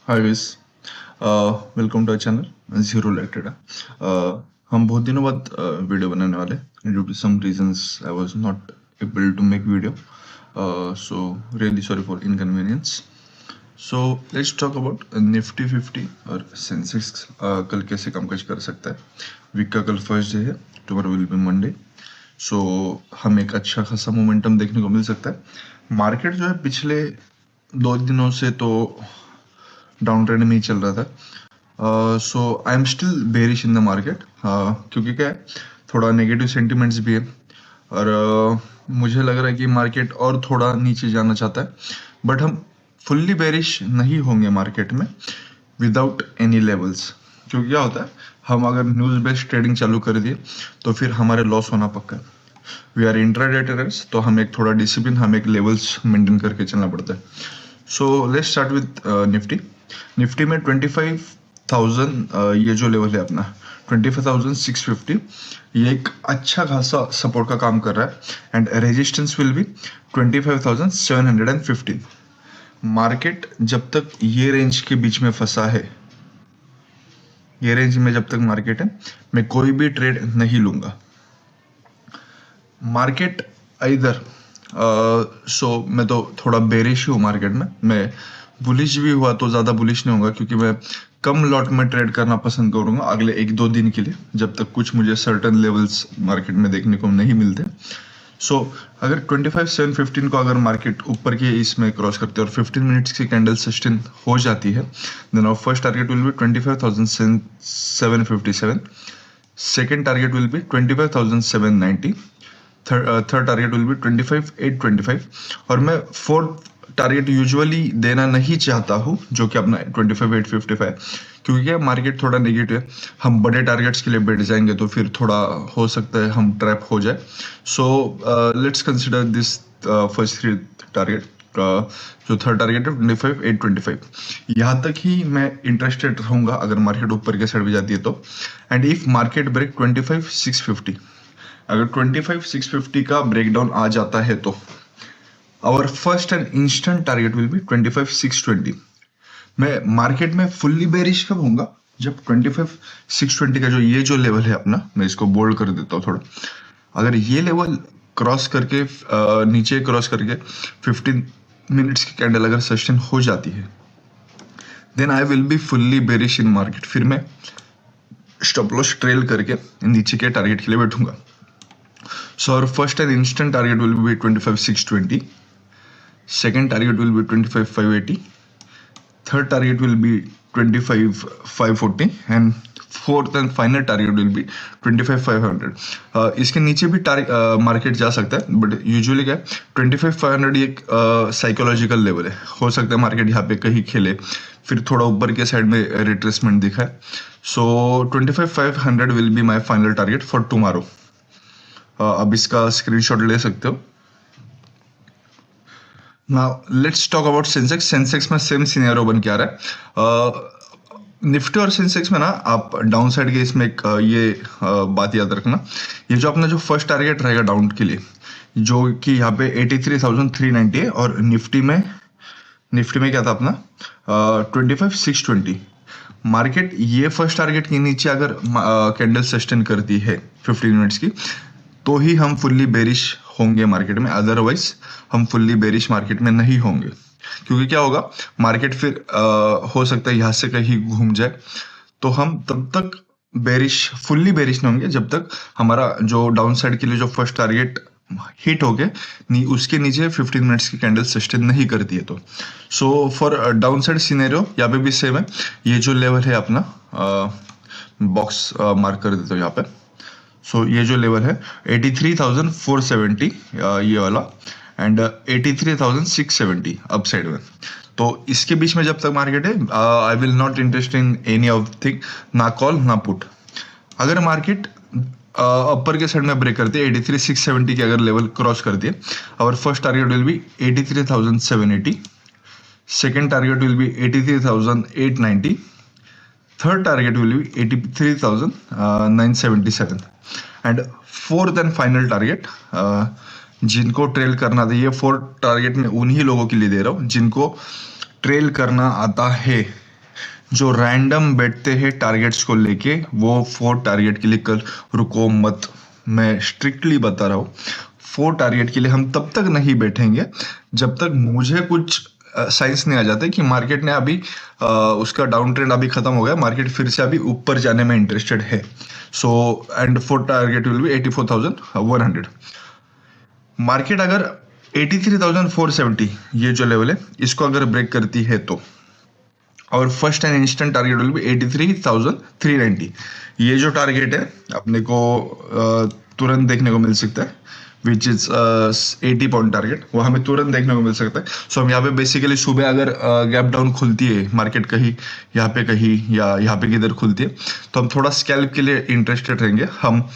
Hi guys, welcome to our channel zero lated. हम बहुत दिनों बाद वीडियो बनाने वाले due to some reasons I was not able to make video, so really sorry for inconvenience. So let's talk about Nifty 50 और Sensex कल कैसे कामकाज कर सकता है। वीक का कल फर्स्ट डे है, टुमारो विल बी मंडे। सो हमें एक अच्छा खासा मोमेंटम देखने को मिल सकता है। मार्केट जो है पिछले 2 दिनों से तो डाउन ट्रेंड में ही चल रहा था। So I am still bearish in the market, क्योंकि क्या है, थोड़ा नेगेटिव सेंटिमेंट्स भी है और मुझे लग रहा है कि मार्केट और थोड़ा नीचे जाना चाहता है, बट हम फुल्ली बेरिश नहीं होंगे मार्केट में विदाउट एनी लेवल्स। क्योंकि क्या होता है, हम अगर न्यूज़ बेस्ड ट्रेडिंग चालू कर दिए तो फिर हमारे लॉस होना पक्का है। वी आर इंट्राडे ट्रेडर्स, तो हमें एक थोड़ा डिसिप्लिन, हमें एक लेवल्स मेंटेन करके चलना पड़ता है। So let's start with Nifty में 25,000, ये जो लेवल है अपना 25,650, ये एक अच्छा खासा सपोर्ट का काम कर रहा है and resistance will be 25,715। Market जब तक ये रेंज के बीच में फंसा है, ये रेंज में जब तक मार्केट है, मैं कोई भी ट्रेड नहीं लूंगा। मार्केट इधर मैं तो थोड़ा बेरिश हूँ मार्केट में। मैं बुलिश भी हुआ तो ज़्यादा बुलिश नहीं होगा, क्योंकि मैं कम लॉट में ट्रेड करना पसंद करूंगा अगले 1-2 दिन के लिए, जब तक कुछ मुझे सर्टन लेवल्स मार्केट में देखने को नहीं मिलते। अगर 25,715 को अगर मार्केट ऊपर के इसमें क्रॉस करते हैं और 15 मिनट्स की कैंडल सस्टेन हो जाती है, then our first target will be 25,757, second target will be 25,790, third target will be 25,825 और मैं फोर्थ टारगेट यूजुअली देना नहीं चाहता हूँ, जो कि अपना 25,855, क्योंकि मार्केट थोड़ा नेगेटिव है। हम बड़े टारगेट्स के लिए बैठ जाएंगे तो फिर थोड़ा हो सकता है हम ट्रैप हो जाए। So let's consider this first 3 target. जो थर्ड टारगेट है 25,825, यहाँ तक ही मैं इंटरेस्टेड रहूंगा अगर मार्केट ऊपर के साइड भी जाती है तो। एंड इफ मार्केट ब्रेक 25,650, अगर 25,650 का ब्रेकडाउन आ जाता है तो our first and instant target will be 25,620। मैं मार्केट में फुल्ली बेरिश कब होऊंगा, जब 25,620 का ये जो लेवल है अपना, मैं इसको बोल्ड कर देता हूँ थोड़ा। अगर ये लेवल क्रॉस करके नीचे क्रॉस करके 15 मिनट्स की कैंडल अगर सस्टेन हो जाती है, then I will be fully bearish in market. फिर मैं स्टॉप लॉस ट्रेल करके नीचे के टारगेट के लिए बैठूंगा। So our first and instant target will be 25,620. Second target will be 25,580. Third target will be 25,540 and fourth and final target will be 25,500. इसके नीचे भी मार्केट जा सकता है, बट यूजुअली क्या है, 25,500 एक साइकोलॉजिकल लेवल है। हो सकता है मार्केट यहाँ पे कहीं खेले, फिर थोड़ा ऊपर के साइड में रिट्रेसमेंट दिखाए। सो 25,500 will be my final target for tomorrow. अब इसका स्क्रीनशॉट ले सकते हो। Now let's talk about Sensex. Sensex में सेम सिनेरियो बन के आ रहा है। निफ्टी और सेंसेक्स में ना आप डाउन साइड के इसमें एक बात याद रखना, ये जो अपना जो फर्स्ट टारगेट रहेगा डाउन के लिए, जो कि यहाँ पे 83,390 है, और निफ्टी में क्या था अपना 25,620। मार्केट ये फर्स्ट टारगेट के नीचे अगर कैंडल सस्टेन करती है 15 मिनट्स की, तो ही हम फुल्ली बेरिश होंगे मार्केट में, अदरवाइज हम फुल्ली बेरिश मार्केट में नहीं होंगे। क्योंकि क्या होगा, मार्केट फिर हो सकता है यहाँ से कहीं घूम जाए, तो हम तब तक फुल्ली बेरिश नहीं होंगे जब तक हमारा जो डाउन साइड के लिए जो फर्स्ट टारगेट हिट हो गए उसके नीचे 15 मिनट्स की कैंडल सस्टेन नहीं करती है तो। So for down side scenario यहाँ पे भी सेम है। ये जो लेवल है अपना, बॉक्स मार्क कर देते हो यहाँ पे। ये जो लेवल है 83,470, ये वाला, एंड 83,670 अप साइड में। तो इसके बीच में जब तक मार्केट है, I will not interest in any of thing, ना कॉल ना पुट। अगर मार्केट अपर के साइड में ब्रेक करती है 83,670 के अगर लेवल क्रॉस करती है, our first target will be 83,780, second target will be 83,890, third target will be 83,977 and fourth and final target, जिनको ट्रेल करना था, ये फोर्थ टारगेट में उन्हीं लोगों के लिए दे रहा हूँ जिनको ट्रेल करना आता है जो रैंडम बैठते हैं टारगेट्स को लेके, वो 4 टारगेट के लिए कल रुको मत। मैं स्ट्रिक्टली बता रहा हूँ, 4 टारगेट के लिए हम तब तक नहीं बैठेंगे जब तक मुझे कुछ साइंस नहीं आ जाता कि मार्केट ने अभी उसका डाउन ट्रेंड अभी खत्म हो गया, मार्केट फिर से अभी ऊपर जाने में इंटरेस्टेड है। So and 4 target will B 84,100। Market अगर 83,470 ये जो लेवल है इसको अगर ब्रेक करती है तो, और first and instant target will be 83,390। ये जो टारगेट है अपने को तुरंत देखने को मिल सकता है, विच इज 80 पॉइंट टारगेट, वो हमें तुरंत देखने को मिल सकता है। सो हम यहाँ पे बेसिकली सुबह अगर गैप डाउन खुलती है मार्केट कहीं यहाँ पे कहीं या यहाँ पे किधर खुलती है, तो हम थोड़ा स्कैल्प के लिए इंटरेस्टेड रहेंगे। हम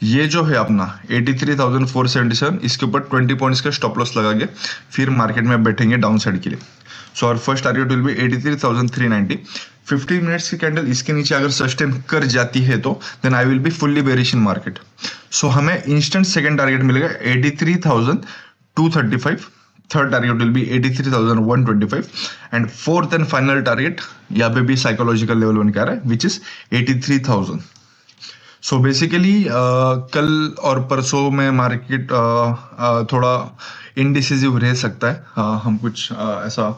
ये जो है अपना 83,477 इसके ऊपर 20 पॉइंट्स का स्टॉप लॉस लगा के फिर मार्केट में बैठेंगे डाउन साइड के लिए। सो और first target will be 83,390। 15 minutes की कैंडल इसके नीचे अगर सस्टेन कर जाती है तो then I will be fully bearish in market. So हमें इंस्टेंट सेकंड टारगेट मिलेगा 83,235। Third target will be 83,125 and fourth and final target यहाँ पे भी साइकोलॉजिकल लेवल बन के आ रहा है, विच इज 83,000। सो बेसिकली कल और परसों में मार्केट थोड़ा इनडिसिसिव रह सकता है। हम कुछ ऐसा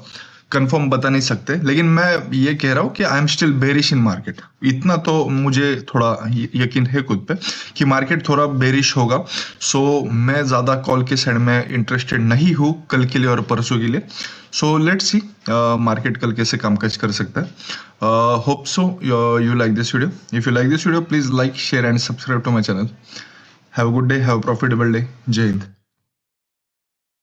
कंफर्म बता नहीं सकते, लेकिन मैं ये कह रहा हूँ कि आई am still bearish in market. इतना तो मुझे थोड़ा यकीन है खुद पे कि मार्केट थोड़ा बेरिश होगा। सो मैं ज़्यादा कॉल के साइड में इंटरेस्टेड नहीं हूँ कल के लिए और परसों के लिए। सो लेट्स सी मार्केट कल कैसे कामकाज कर सकता है। Hope so you like this video. If you like this video, please like, share and subscribe to my channel. Have a good day, have a profitable day. Jai Hind.